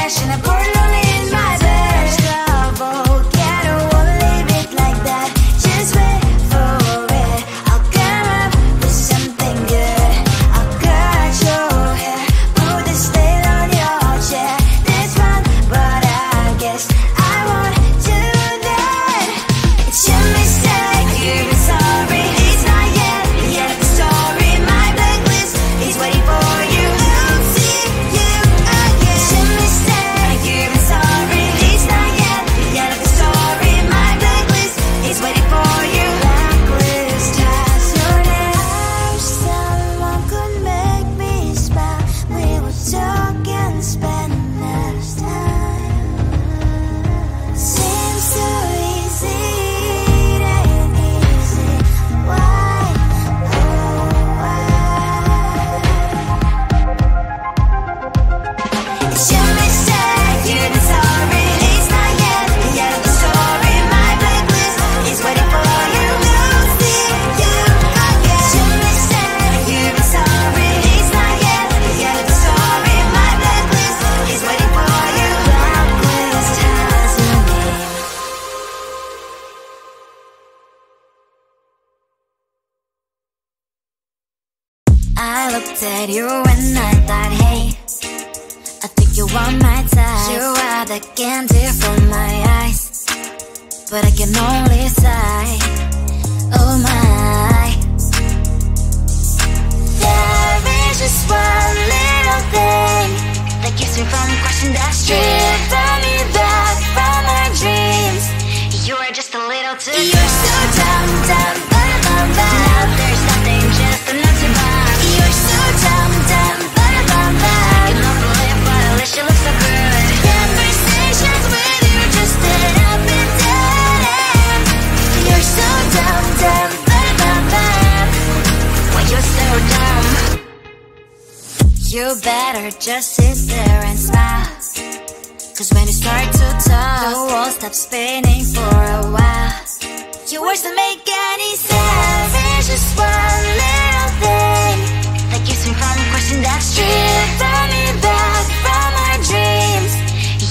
cash and a portal in my bed. First of all, yeah, I don't wanna leave it like that. Just wait for it. I'll come up with something good. I'll cut your hair, put the stain on your chair. This one, but I guess I won't do that. It's your mistake, you're sorry. It's not yet the end of the story. My blacklist is waiting for you. I'll see you again. It's your mistake, you're sorry. It's not yet the end of the story. My blacklist is waiting for you. Blacklist has your name. I wish someone could make me smile. We would talk and spend less time. Seems so easy, it ain't easy. Why? Oh, why? It's your mistake, you're sorry. It's not yet the end of the story. My blacklist is waiting for you. I'll see you again. It's your mistake, you're sorry. It's not yet the end of the story. My blacklist is waiting for you. Blacklist has your name. I looked at you and I thought, hey, I think you want my type. You are the candy from my eyes, but I can only sigh. Oh my. There is just one little thing that keeps me from crossing that street. Driven me back from my dreams. You are just a little too dumb. You're so dumb, dumb, dumb, dumb, dumb. Now there's nothing, just enough to buy. You're so dumb, dumb, dumb, dumb, dumb. You don't believe, but at least you look so good. Conversations with you just end up in dead end. You're so dumb, dumb, dumb, dumb, dumb. Why you're so dumb? You better just sit there and smile. Cause when you start to talk, the world stops spinning for a while. Your words don't make any sense. There's just one little thing that keeps me from crossing that street. Driven me back from my dreams.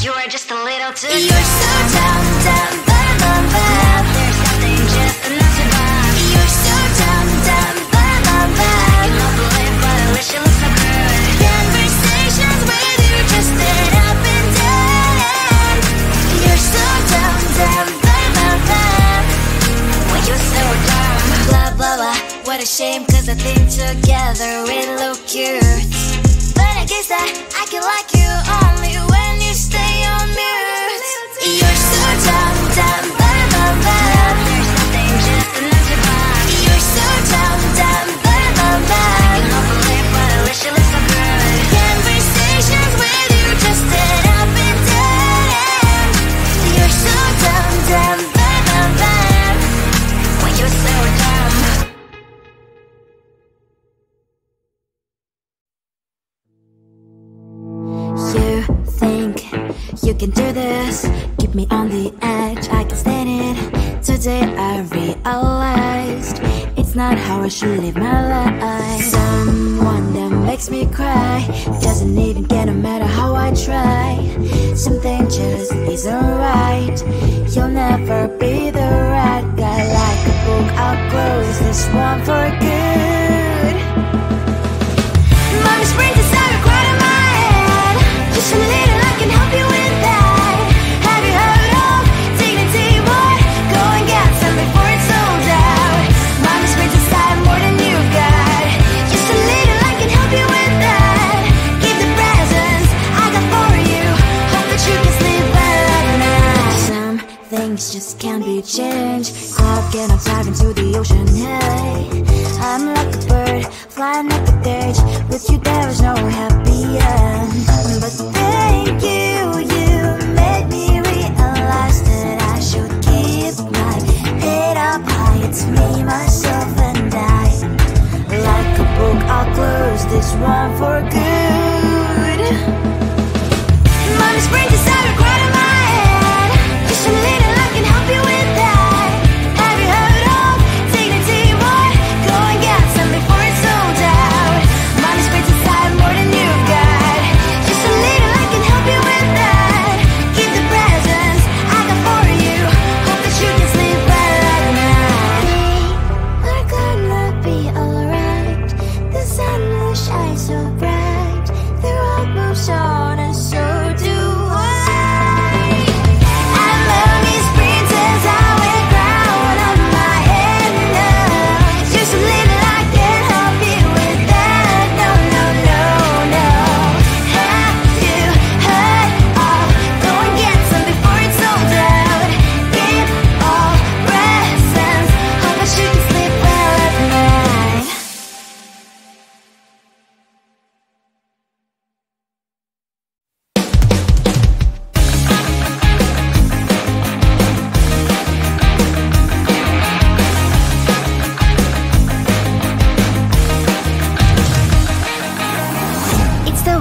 You are just a little too dumb. You're so dumb, dumb, dumb, dumb, dumb. There's nothing, just enough to buy. You're so dumb, dumb, dumb, dumb, dumb. You don't believe, but at least you look so good. Conversations with you just end up in dead end. You're so dumb, dumb, dumb, dumb, dumb. Why you're so dumb? Blah, blah, blah. What a shame, cause I think together we look cute. But I guess that I can like you only when you stay on mute. You're so dumb, dumb, dumb, dumb, dumb. There's nothing, just enough to buy. You're so dumb, dumb, dumb, dumb, dumb. You don't believe, but at least you look so good. Conversations with you just end up in dead end. You're so dumb, dumb, dumb, dumb, dumb. Why you're so dumb? You think you can do this, keep me on the edge, I can stand it. Today I realized it's not how I should live my life. Someone that makes me cry doesn't even get, no matter how I try. Something just isn't right. You'll never be the right guy. Like a book, I'll close this one for good. Mommy springs inside a quite in my head. Just a little, I can help you with that. Have you heard of dignity, boy? Go and get some before it's sold out. Mommy springs inside more than you've got. Just a little, I can help you with that. Give the presents I got for you. Hope that you can sleep well at night. Some things just can't be changed. How can I dive into the ocean? Hey, I'm like a bird, flying like a cage. With you there is no happy end. But thank you, you made me realize that I should keep my head up high. It's me, myself and I. Like a book, I'll close this one for good. Mommy springs inside a quite in my head. Just a little, I can help you with that. Have you heard of dignity, boy? Go and get some before it's sold out. Mommy springs inside more than you've got.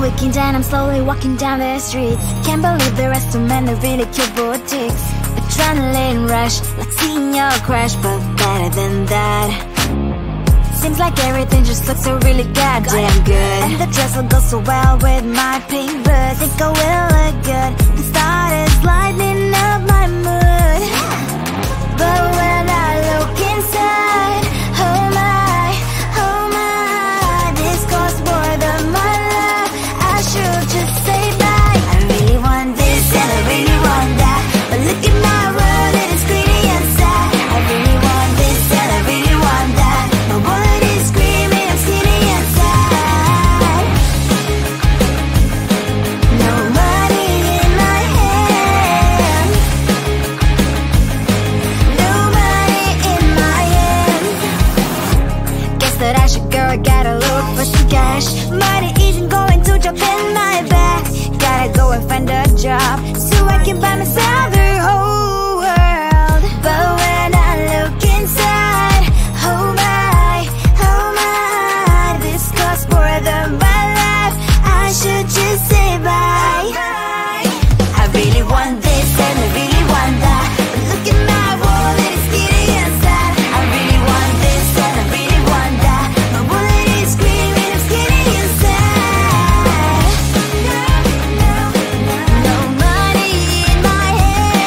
weekend and I'm slowly walking down the streets. Can't believe the rest of men are really cute boutiques. Adrenaline rush, like seeing your crush, but better than that. Seems like everything just looks so really goddamn good. And the dress will go so well with my pink boots. Think I will look good. The start is lightening up my mood. But when I look inside, oh my, this costs more than my love. I should just say bye. I really want this and I really want that, but look at my world, it is greedy and sad. I really want this and I really want that. My wallet is screaming, I'm skinny and sad. No money in my hand. No money in my hand. Guess that I should go, I gotta look for some cash. Money isn't going to drop in my bag. Gotta go and find a job so I can buy myself the whole world. But when I look inside, oh my, this costs more than my life. I should just say bye. I really want this and I really want that, but look at my wallet, it's skinny and sad. I really want this and I really want that. My wallet is screaming, I'm skinny and sad. No money in my hand.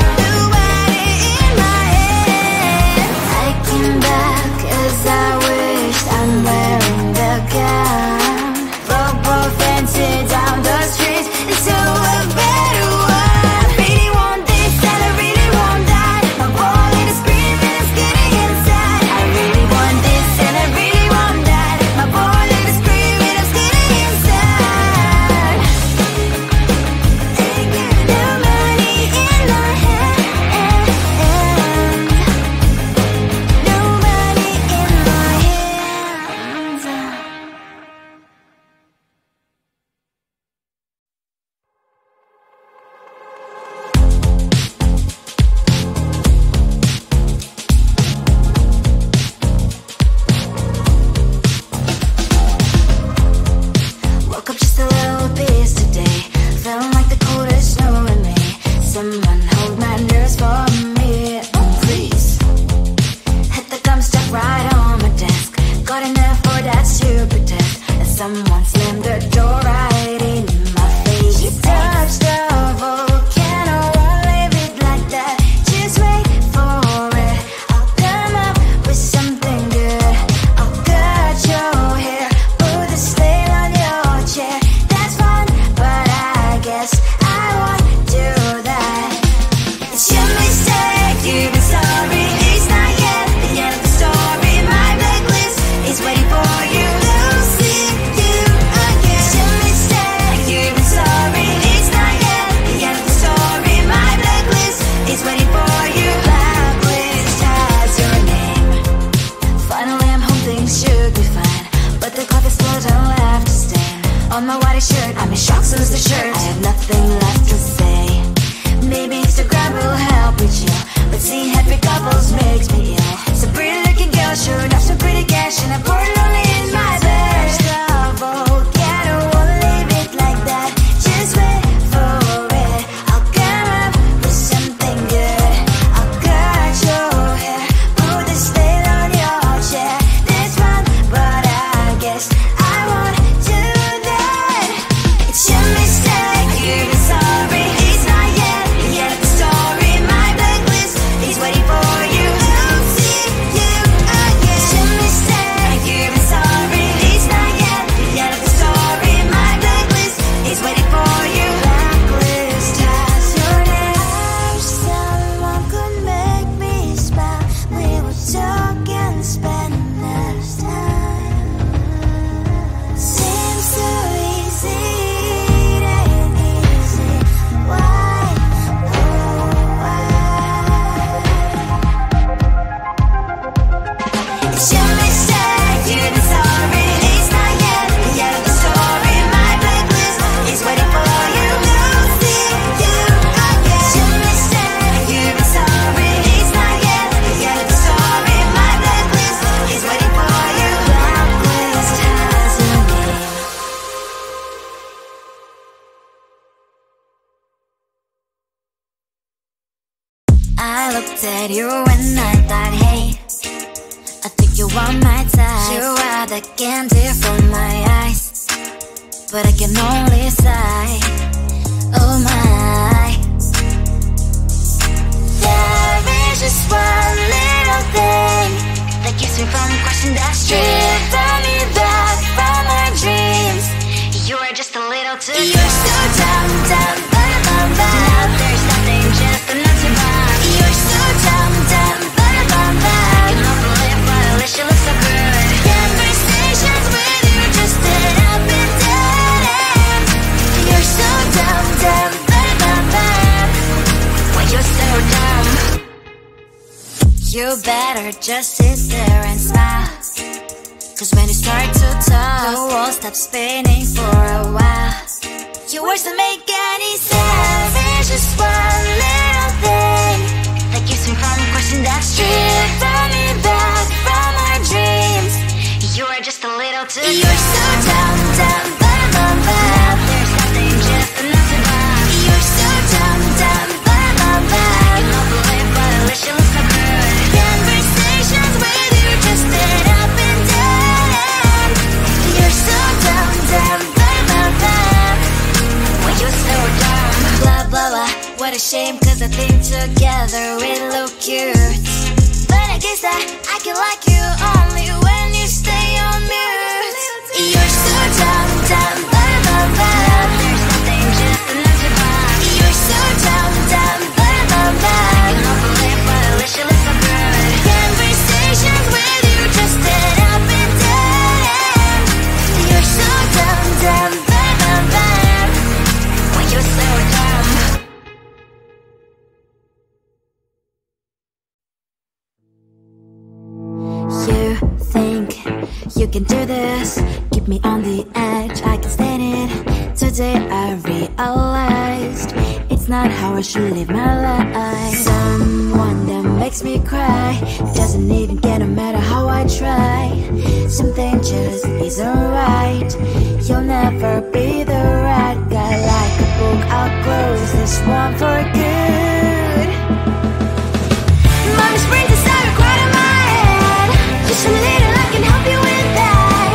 No money in my hand. I came back as I wished, I'm wearing the gown. Football fancy down the street into a better one. I really want this and I really want that. My wallet is screaming, I'm skinny inside. I really want this and I really want that. My wallet is screaming, I'm skinny inside. No money in my hand. No money in my hands. Woke up just a little pissed today. Feeling like the coldest snow in me. Someone hold my nerves for me, please. Hit the gum stuck right on my desk. Got enough for that stupid test. And someone slammed the door right in my face. You touched the volcano, won't leave it like that. Just wait for it. I'll come up with something good. I'll cut your hair, put the stain on your chair. That's fun, but I guess I won't do that. It's your mistake, you've been sorry. It's not yet the end of the story. My blacklist is waiting for you. I'll see you again. It's your mistake, you've been sorry. It's not yet the end of the story. My blacklist is waiting for you. Blacklist has your name. Finally I'm home, things should be fine, but the clock is still don't have to stand. On my white shirt, I'm in shock, so is the shirt. I have nothing left to say. Maybe Instagram will help with you, but seeing happy couples makes me ill. Some pretty looking girl showing off some pretty cash, and I'm bored lonely in my bed. Volcano, won't leave it like that. Just wait for it. I'll come up with something good. I'll cut your hair, put the stain on your chair. That's fun, but I guess I won't do that. It's your mistake, you've been sorry. It's not yet the end of the story. My blacklist is waiting for you. I'll see you again. It's your mistake, you've been looked at you and I thought, hey, I think you are my type. You are the candy from my eyes, but I can only sigh, oh my. There is just one little thing that keeps me from crossing that street. Stripping me back from my dreams. You are just a little too close. You're so dumb, dumb, bum, bum, bum. Now there's nothing just enough to buy. You're so dumb, dumb, bum, bum, bum. You don't believe, but at least you look so good. Conversations with you just end up in dead end. You're so dumb, dumb, bum, bum, bum. Why you're so dumb? You better just sit there and smile, 'cause when you start to talk, the world stops spinning for a while. Your words don't make any sense. There's just one little thing that keeps me from crossing that street. Stripping me back from our dreams. You are just a little too close. You're so dumb, dumb, bum, bum, bum. There's nothing just enough to buy. You're so dumb, dumb, bum, bum, bum. You don't believe, but at least you look so good. Conversations with you just end up in dead end. You're so dumb, dumb, bum, bum, bum. Why you're so dumb? Blah, blah, blah. What a shame, 'cause I think together we look cute. But I guess that I can like you only when you stay on mute. You're so dumb, dumb, bum, bum, bum. There's nothing just enough to buy. You're so dumb, dumb, bum, bum, bum. You don't believe, but at least you look so good. Conversations with you just end up in dead end. You're so dumb, dumb, bum, bum, bum. Why you're so dumb? You think you can do this, keep me on the edge, I can stand it. Today I realized it's not how I should live my life. Someone that makes me cry doesn't even get no matter how I try. Something just isn't right. You'll never be the right guy. Like a book, I'll close this one for good. Mommy's brains inside are quite in my head. Just a little, I can help you with that.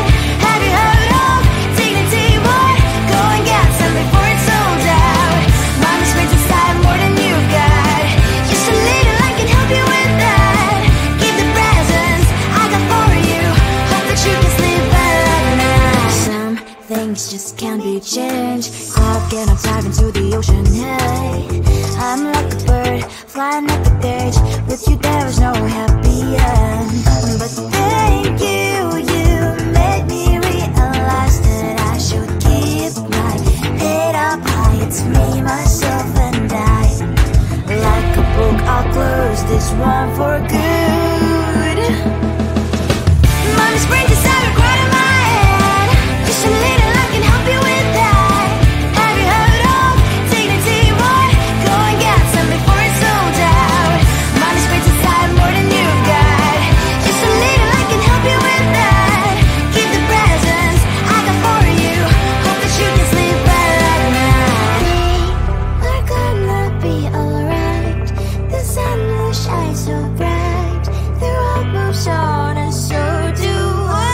Have you heard of dignity, boy? Go and get some before it's sold out. Mommy's brains inside more than you got. Just a little, I can help you with that. Give the presents I got for you. Hope that you can sleep well at night. Some things just can't be changed. Cloud and I'm diving into the ocean, hey. I'm like a bird, flying up the cage. With you there was no happy end. But thank you, you made me realize that I should keep my head up high. It's me, myself and I. Like a book, I'll close this one for good. Mommy's brains inside are quite in my head. Just a little, I can help you with that. Have you heard of dignity, boy? Go and get some before it's sold out. Mommy's brains inside more than you got. Just a little, I can help you with that. Give the presents I got for you. Hope that you can sleep well at night. We're gonna be alright. The sun will shine so bright. The road moves on and so do I.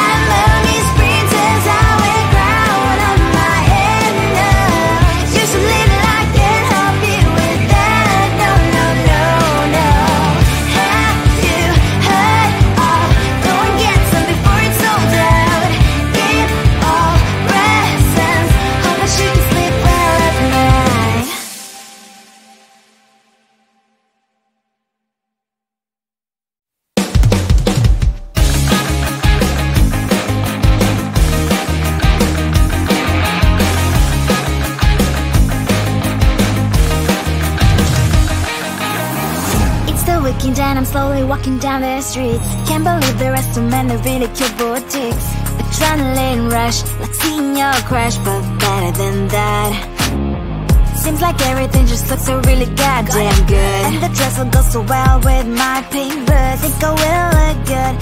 I'm Mommy's princess, I wear crown on my head now. Just a little, I can help you with that. No, no, no, no. Have you heard of? Go and get some before it's sold out. Give all presents. Hope that you can sleep well at night. It's the weekend and I'm slowly walking down the streets. Can't believe the rest of men are really cute boutiques. Adrenaline rush, like seeing your crush, but better than that. Seems like everything just looks so really goddamn good. And the dress will go so well with my pink boots. Think I will look good